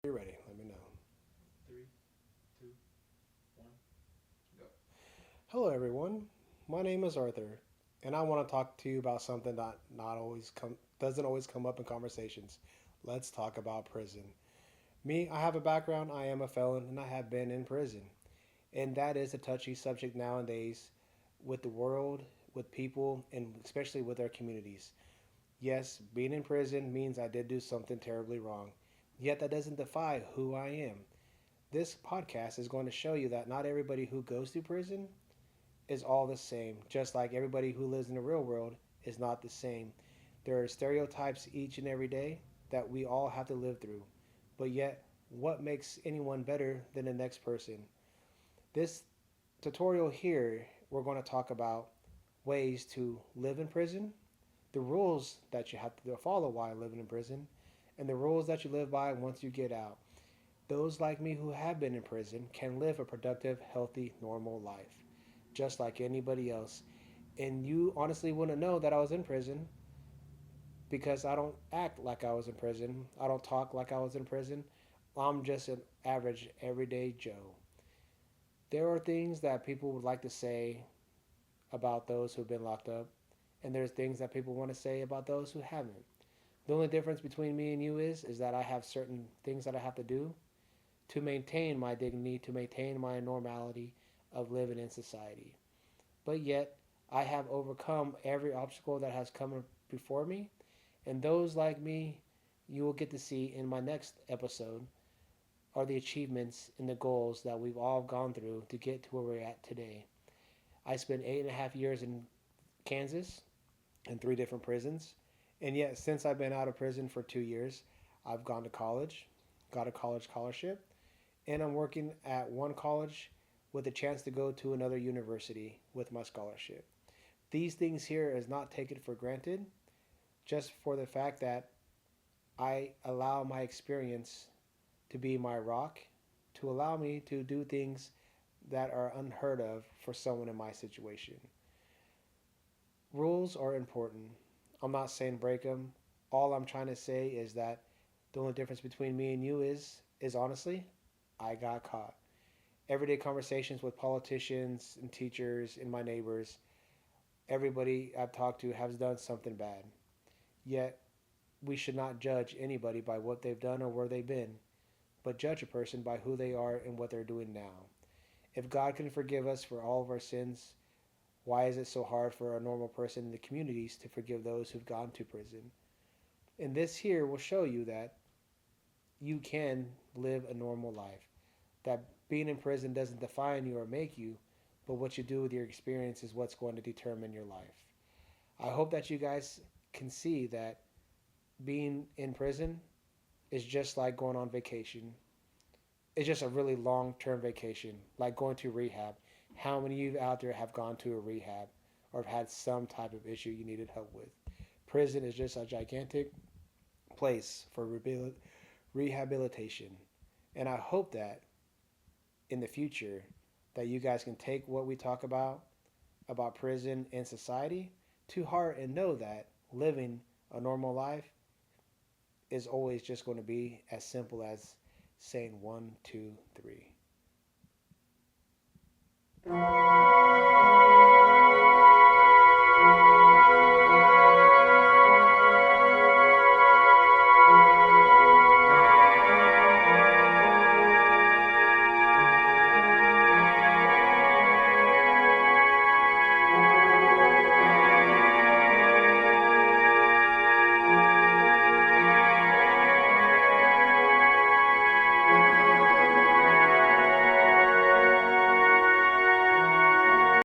You're ready. Let me know. Three, two, one, go. Hello, everyone. My name is Arthur, and I want to talk to you about something that not always come doesn't always come up in conversations. Let's talk about prison. Me, I have a background. I am a felon, and I have been in prison, and that is a touchy subject nowadays with the world, with people, and especially with our communities. Yes, being in prison means I did do something terribly wrong. Yet that doesn't defy who I am. This podcast is going to show you that not everybody who goes to prison is all the same, just like everybody who lives in the real world is not the same. There are stereotypes each and every day that we all have to live through. But yet, what makes anyone better than the next person? This tutorial here, we're going to talk about ways to live in prison, the rules that you have to follow while living in prison, and the rules that you live by once you get out. Those like me who have been in prison can live a productive, healthy, normal life, just like anybody else. And you honestly wouldn't know that I was in prison because I don't act like I was in prison. I don't talk like I was in prison. I'm just an average, everyday Joe. There are things that people would like to say about those who've been locked up, and there's things that people want to say about those who haven't. The only difference between me and you is that I have certain things that I have to do to maintain my dignity, to maintain my normality of living in society. But yet, I have overcome every obstacle that has come before me, and those like me, you will get to see in my next episode are the achievements and the goals that we've all gone through to get to where we're at today. I spent 8.5 years in Kansas in three different prisons, and yet since I've been out of prison for 2 years, I've gone to college, got a college scholarship, and I'm working at one college with a chance to go to another university with my scholarship. These things here is not taken for granted, just for the fact that I allow my experience to be my rock, to allow me to do things that are unheard of for someone in my situation. Rules are important. I'm not saying break them. All I'm trying to say is that the only difference between me and you is honestly, I got caught. Everyday conversations with politicians and teachers and my neighbors, everybody I've talked to has done something bad. Yet, we should not judge anybody by what they've done or where they've been, but judge a person by who they are and what they're doing now. If God can forgive us for all of our sins, why is it so hard for a normal person in the communities to forgive those who've gone to prison? And this here will show you that you can live a normal life. That being in prison doesn't define you or make you, but what you do with your experience is what's going to determine your life. I hope that you guys can see that being in prison is just like going on vacation. It's just a really long term vacation, like going to rehab. How many of you out there have gone to a rehab or have had some type of issue you needed help with? Prison is just a gigantic place for rehabilitation. And I hope that in the future that you guys can take what we talk about prison and society to heart and know that living a normal life is always just going to be as simple as saying one, two, three.